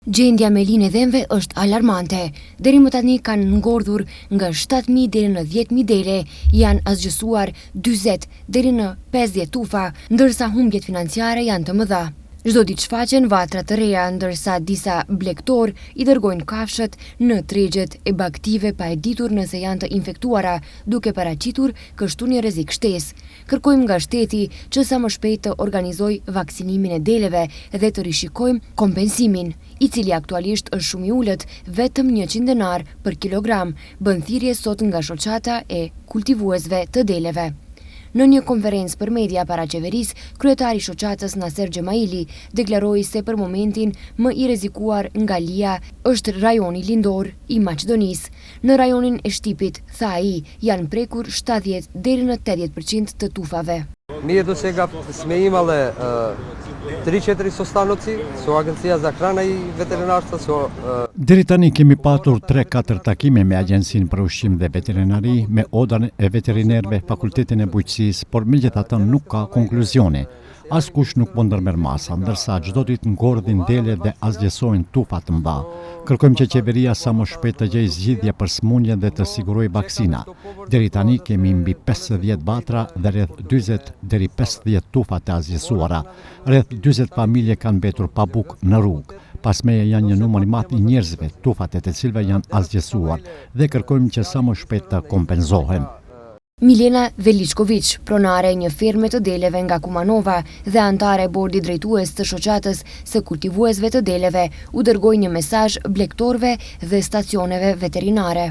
Gjendja me linë e dhemve është alarmante. Deri më tani kanë ngordhur nga 7.000 deri në 10.000 dele, janë asgjësuar 40 deri në 50 tufa, ndërsa humbjet financiare janë të mëdha. Çdo ditë shfaqen vatra të reja, ndërsa disa blegtor i dërgojnë kafshët në tregjet e baktive pa e ditur nëse janë të infektuara, duke paraqitur kështu një rrezik shtesë. Kërkojmë nga shteti që sa më shpejt të organizojë vaksinimin e deleve dhe të rishikojmë kompensimin, i cili aktualisht është shumë i ulët, vetëm 100 denar për kilogram, bën thirrje sot nga shoqata e kultivuesve të deleve. Në një konferencë për media para qeverisë, kryetari i shoqatës Naser Xhemaili deklaroi se për momentin më i rrezikuar nga lija është rajoni lindor i Maqedonisë. Në rajonin e Shtipit, tha ai, janë prekur 70 deri në 80% të tufave. Nije do se sme imale 3-4 sostanoci, so Agencia za hrana i veterinarstva, Deri tani kemi patur 3-4 takime me Agjencinë për Ushqim dhe Veterinari, me Odën e Veterinerëve, Fakultetin e Bujqësisë, por megjithatë nuk ka konkluzione. Askush nuk po ndërmerr masa, ndërsa çdo ditë ngordhin dele dhe asgjësojnë tufa të mëdha. Kërkojmë që qeveria sa më shpejt të gjejë zgjidhje për smundjen dhe të sigurojë vaksina. Deri tani kemi mbi 50 vatra dhe rreth 40 deri 50 tufa të asgjësuara. Rreth 40 familje kanë mbetur pa bukë në rrugë. Pasmeja janë një numër i madh i njerëzve, tufat e të cilëve janë asgjësuar dhe kërkojmë që sa më shpejt të kompenzohen. Milena Veličković, pronare e një firme të deleve nga Kumanova dhe antare e bordi drejtues të shoqatës së kultivuesve të deleve, u dërgoi një mesazh blegtorëve dhe stacioneve veterinare.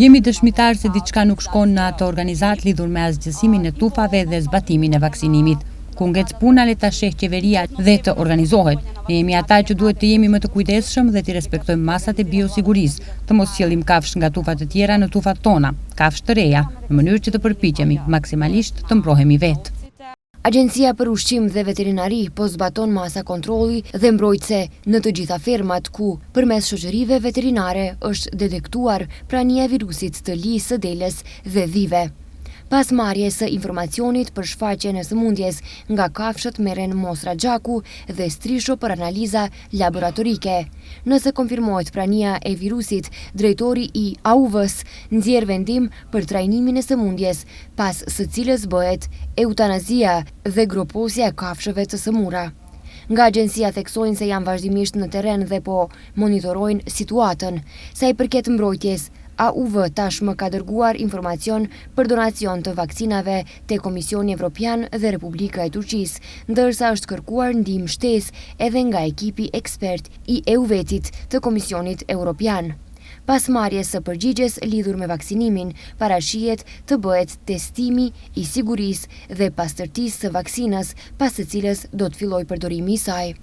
Jemi dëshmitar se diçka nuk shkon në ato organizat lidhur me asgjësimin e tufave dhe zbatimin e vaksinimit. Ku ngec puna le ta sheh qeveria dhe të organizohet. Ne jemi ata që duhet të jemi më të kujdesshëm dhe të respektojmë masat e biosigurisë, të mos sjellim kafshë nga tufat të tjera në tufat tona, kafshë të reja, në mënyrë që të përpiqemi maksimalisht të mbrohemi vetë. Agjencia për Ushqim dhe Veterinari po zbaton masa kontrolli dhe mbrojtëse në të gjitha fermat ku, përmes shoqërive veterinare, është detektuar prania e virusit të lijës së deles dhe dhive. Pas marrjes së informacionit për shfaqjen e sëmundjes nga kafshët merren mostra gjaku dhe strisho për analiza laboratorike. Nëse konfirmohet prania e virusit, drejtori i AUV-s nxjerr vendim për trajnimin e sëmundjes, pas së cilës bëhet eutanazia dhe groposja e kafshëve të sëmura. Nga agjencia theksojnë se janë vazhdimisht në terren dhe po monitorojnë situatën. Sa i përket mbrojtjes, AUV tashmë ka dërguar informacion për donacion të vaksinave te Komisioni Evropian dhe Republika e Turqisë, ndërsa është kërkuar ndihmë shtesë edhe nga ekipi ekspert i EUVET-it të Komisionit Evropian. Pas marrjes së përgjigjes lidhur me vaksinimin, parashihet të bëhet testimi i sigurisë dhe pastërtisë së vaksinës, pas së cilës do të fillojë përdorimi i saj.